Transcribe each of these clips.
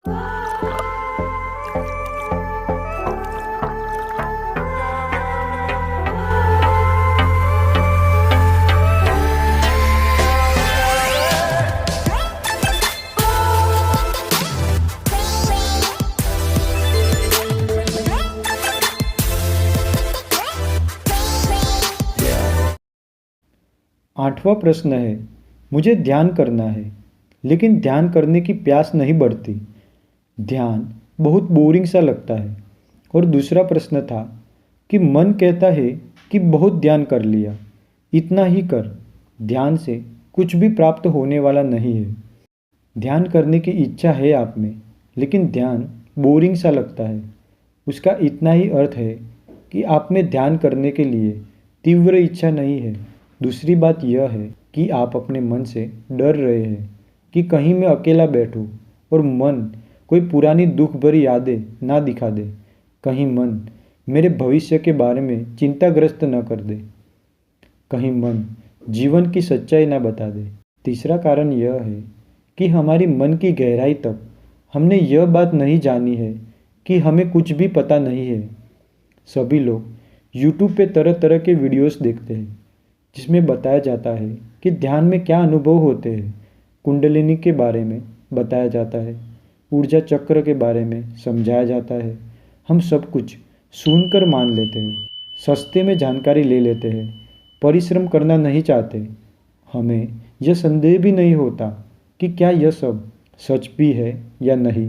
आठवां प्रश्न है, मुझे ध्यान करना है लेकिन ध्यान करने की प्यास नहीं बढ़ती। ध्यान बहुत बोरिंग सा लगता है। और दूसरा प्रश्न था कि मन कहता है कि बहुत ध्यान कर लिया, इतना ही कर, ध्यान से कुछ भी प्राप्त होने वाला नहीं है। ध्यान करने की इच्छा है आप में, लेकिन ध्यान बोरिंग सा लगता है। उसका इतना ही अर्थ है कि आप में ध्यान करने के लिए तीव्र इच्छा नहीं है। दूसरी बात यह है कि आप अपने मन से डर रहे हैं कि कहीं मैं अकेला बैठूं और मन कोई पुरानी दुख भरी यादें ना दिखा दे, कहीं मन मेरे भविष्य के बारे में चिंताग्रस्त न कर दे, कहीं मन जीवन की सच्चाई ना बता दे। तीसरा कारण यह है कि हमारी मन की गहराई तक हमने यह बात नहीं जानी है कि हमें कुछ भी पता नहीं है। सभी लोग YouTube पे तरह तरह के वीडियोस देखते हैं जिसमें बताया जाता है कि ध्यान में क्या अनुभव होते हैं। कुंडलिनी के बारे में बताया जाता है, ऊर्जा चक्र के बारे में समझाया जाता है। हम सब कुछ सुनकर मान लेते हैं, सस्ते में जानकारी ले लेते हैं, परिश्रम करना नहीं चाहते। हमें यह संदेह भी नहीं होता कि क्या यह सब सच भी है या नहीं।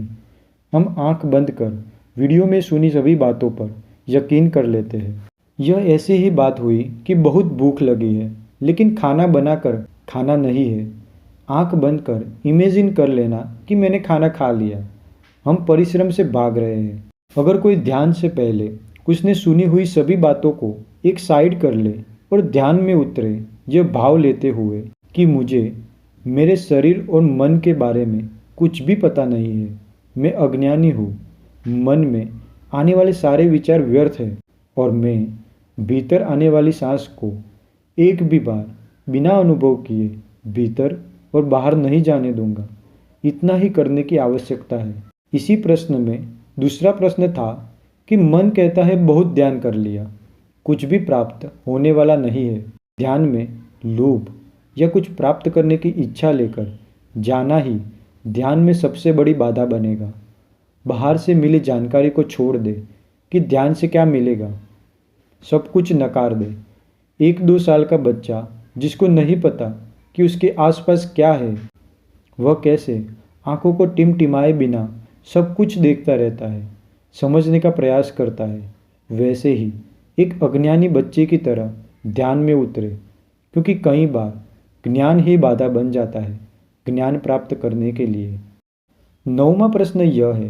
हम आंख बंद कर वीडियो में सुनी सभी बातों पर यकीन कर लेते हैं। यह ऐसी ही बात हुई कि बहुत भूख लगी है लेकिन खाना बनाकर खाना नहीं है। आंख बंद कर इमेजिन कर लेना कि मैंने खाना खा लिया। हम परिश्रम से भाग रहे हैं। अगर कोई ध्यान से पहले उसने सुनी हुई सभी बातों को एक साइड कर ले और ध्यान में उतरे, यह भाव लेते हुए कि मुझे मेरे शरीर और मन के बारे में कुछ भी पता नहीं है, मैं अज्ञानी हूँ, मन में आने वाले सारे विचार व्यर्थ हैं और मैं भीतर आने वाली सांस को एक भी बार बिना अनुभव किए भीतर और बाहर नहीं जाने दूंगा। इतना ही करने की आवश्यकता है। इसी प्रश्न में दूसरा प्रश्न था कि मन कहता है बहुत ध्यान कर लिया, कुछ भी प्राप्त होने वाला नहीं है। ध्यान में लोभ या कुछ प्राप्त करने की इच्छा लेकर जाना ही ध्यान में सबसे बड़ी बाधा बनेगा। बाहर से मिली जानकारी को छोड़ दे कि ध्यान से क्या मिलेगा, सब कुछ नकार दे। 1-2 साल का बच्चा जिसको नहीं पता कि उसके आसपास क्या है, वह कैसे आंखों को टिमटिमाए बिना सब कुछ देखता रहता है, समझने का प्रयास करता है, वैसे ही एक अज्ञानी बच्चे की तरह ध्यान में उतरे, क्योंकि कई बार ज्ञान ही बाधा बन जाता है ज्ञान प्राप्त करने के लिए। 9वां प्रश्न यह है,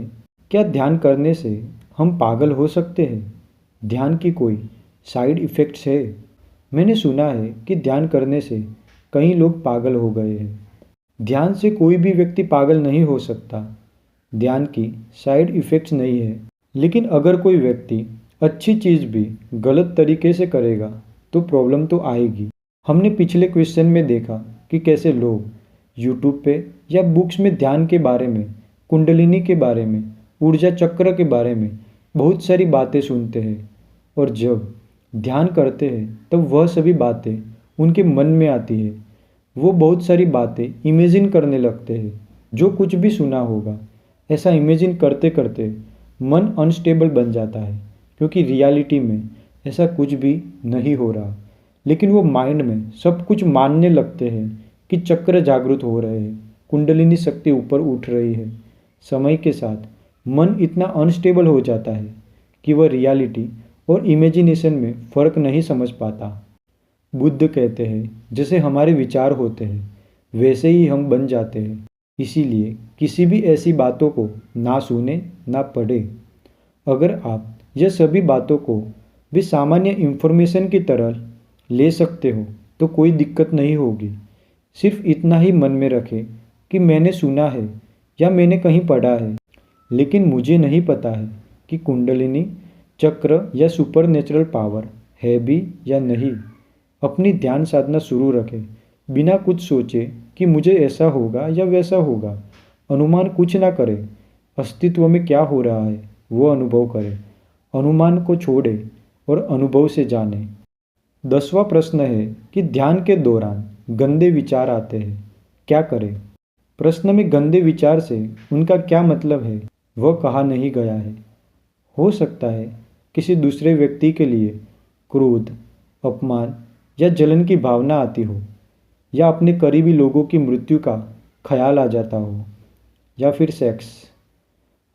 क्या ध्यान करने से हम पागल हो सकते हैं? ध्यान की कोई साइड इफ़ेक्ट्स है? मैंने सुना है कि ध्यान करने से कई लोग पागल हो गए हैं। ध्यान से कोई भी व्यक्ति पागल नहीं हो सकता। ध्यान की साइड इफ़ेक्ट्स नहीं है, लेकिन अगर कोई व्यक्ति अच्छी चीज़ भी गलत तरीके से करेगा तो प्रॉब्लम तो आएगी। हमने पिछले क्वेश्चन में देखा कि कैसे लोग यूट्यूब पे या बुक्स में ध्यान के बारे में, कुंडलिनी के बारे में, ऊर्जा चक्र के बारे में बहुत सारी बातें सुनते हैं और जब ध्यान करते हैं तब वह सभी बातें उनके मन में आती है। वो बहुत सारी बातें इमेजिन करने लगते हैं, जो कुछ भी सुना होगा। ऐसा इमेजिन करते करते मन अनस्टेबल बन जाता है, क्योंकि रियलिटी में ऐसा कुछ भी नहीं हो रहा, लेकिन वो माइंड में सब कुछ मानने लगते हैं कि चक्र जागृत हो रहे हैं, कुंडलिनी शक्ति ऊपर उठ रही है। समय के साथ मन इतना अनस्टेबल हो जाता है कि वह रियलिटी और इमेजिनेशन में फ़र्क नहीं समझ पाता। बुद्ध कहते हैं, जैसे हमारे विचार होते हैं वैसे ही हम बन जाते हैं। इसीलिए किसी भी ऐसी बातों को ना सुने ना पढ़े। अगर आप यह सभी बातों को भी सामान्य इंफॉर्मेशन की तरह ले सकते हो तो कोई दिक्कत नहीं होगी। सिर्फ इतना ही मन में रखें कि मैंने सुना है या मैंने कहीं पढ़ा है, लेकिन मुझे नहीं पता है कि कुंडलिनी चक्र या सुपर नेचुरल पावर है भी या नहीं। अपनी ध्यान साधना शुरू रखें, बिना कुछ सोचे कि मुझे ऐसा होगा या वैसा होगा। अनुमान कुछ ना करें, अस्तित्व में क्या हो रहा है वो अनुभव करें। अनुमान को छोड़े और अनुभव से जाने। 10वां प्रश्न है कि ध्यान के दौरान गंदे विचार आते हैं, क्या करें? प्रश्न में गंदे विचार से उनका क्या मतलब है वह कहा नहीं गया है। हो सकता है किसी दूसरे व्यक्ति के लिए क्रोध, अपमान या जलन की भावना आती हो, या अपने करीबी लोगों की मृत्यु का ख्याल आ जाता हो, या फिर सेक्स।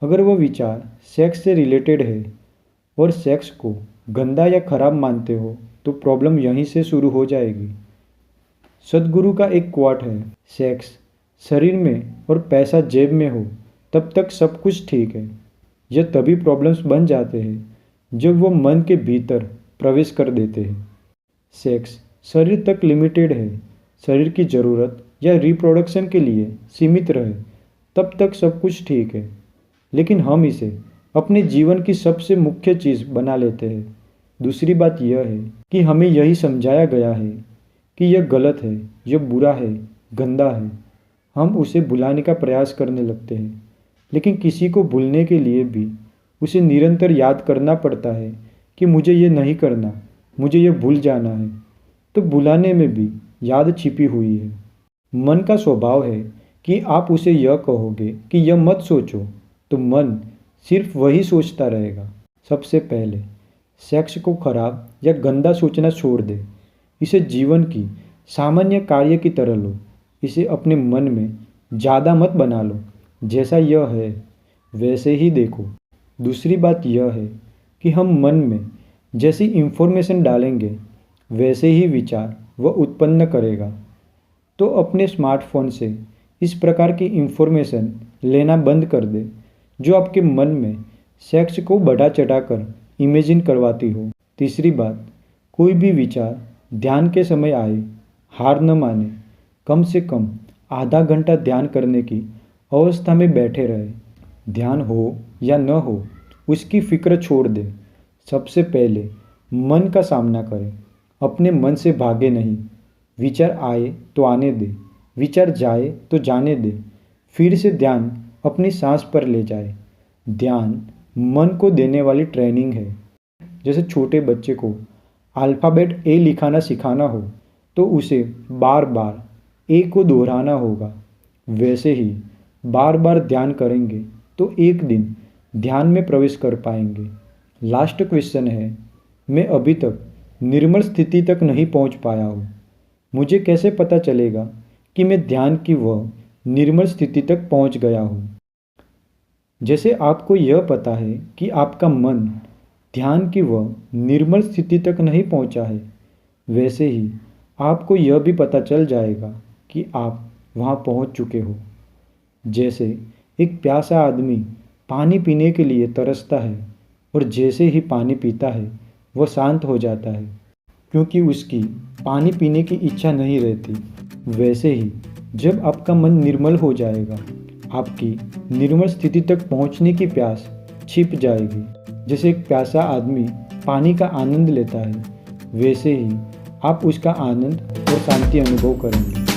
अगर वह विचार सेक्स से रिलेटेड है और सेक्स को गंदा या खराब मानते हो तो प्रॉब्लम यहीं से शुरू हो जाएगी। सदगुरु का एक क्वाट है, सेक्स शरीर में और पैसा जेब में हो तब तक सब कुछ ठीक है। यह तभी प्रॉब्लम्स बन जाते हैं जब वो मन के भीतर प्रवेश कर देते हैं। सेक्स शरीर तक लिमिटेड है, शरीर की ज़रूरत या रिप्रोडक्शन के लिए सीमित रहे तब तक सब कुछ ठीक है। लेकिन हम इसे अपने जीवन की सबसे मुख्य चीज़ बना लेते हैं। दूसरी बात यह है कि हमें यही समझाया गया है कि यह गलत है, यह बुरा है, गंदा है। हम उसे भुलाने का प्रयास करने लगते हैं, लेकिन किसी को भूलने के लिए भी उसे निरंतर याद करना पड़ता है कि मुझे ये नहीं करना, मुझे ये भूल जाना है। तो भुलाने में भी याद छिपी हुई है। मन का स्वभाव है कि आप उसे यह कहोगे कि यह मत सोचो तो मन सिर्फ वही सोचता रहेगा। सबसे पहले सेक्स को खराब या गंदा सोचना छोड़ दे। इसे जीवन की सामान्य कार्य की तरह लो। इसे अपने मन में ज़्यादा मत बना लो, जैसा यह है वैसे ही देखो। दूसरी बात यह है कि हम मन में जैसी इंफॉर्मेशन डालेंगे वैसे ही विचार वह उत्पन्न करेगा। तो अपने स्मार्टफोन से इस प्रकार की इंफॉर्मेशन लेना बंद कर दे जो आपके मन में सेक्स को बढ़ा चढ़ाकर इमेजिन करवाती हो। तीसरी बात, कोई भी विचार ध्यान के समय आए, हार न माने। कम से कम आधा घंटा ध्यान करने की अवस्था में बैठे रहे। ध्यान हो या न हो उसकी फिक्र छोड़ दे। सबसे पहले मन का सामना करें, अपने मन से भागे नहीं। विचार आए तो आने दे, विचार जाए तो जाने दे। फिर से ध्यान अपनी सांस पर ले जाए। ध्यान मन को देने वाली ट्रेनिंग है। जैसे छोटे बच्चे को अल्फ़ाबेट ए लिखाना सिखाना हो तो उसे बार बार ए को दोहराना होगा, वैसे ही बार बार ध्यान करेंगे तो एक दिन ध्यान में प्रवेश कर पाएंगे। लास्ट क्वेश्चन है, मैं अभी तक निर्मल स्थिति तक नहीं पहुंच पाया हूँ। मुझे कैसे पता चलेगा कि मैं ध्यान की वह निर्मल स्थिति तक पहुंच गया हूँ? जैसे आपको यह पता है कि आपका मन ध्यान की वह निर्मल स्थिति तक नहीं पहुंचा है, वैसे ही आपको यह भी पता चल जाएगा कि आप वहां पहुंच चुके हो। जैसे एक प्यासा आदमी पानी पीने के लिए तरसता है और जैसे ही पानी पीता है वह शांत हो जाता है क्योंकि उसकी पानी पीने की इच्छा नहीं रहती। वैसे ही जब आपका मन निर्मल हो जाएगा, आपकी निर्मल स्थिति तक पहुंचने की प्यास छिप जाएगी। जैसे एक प्यासा आदमी पानी का आनंद लेता है, वैसे ही आप उसका आनंद और शांति अनुभव करेंगे।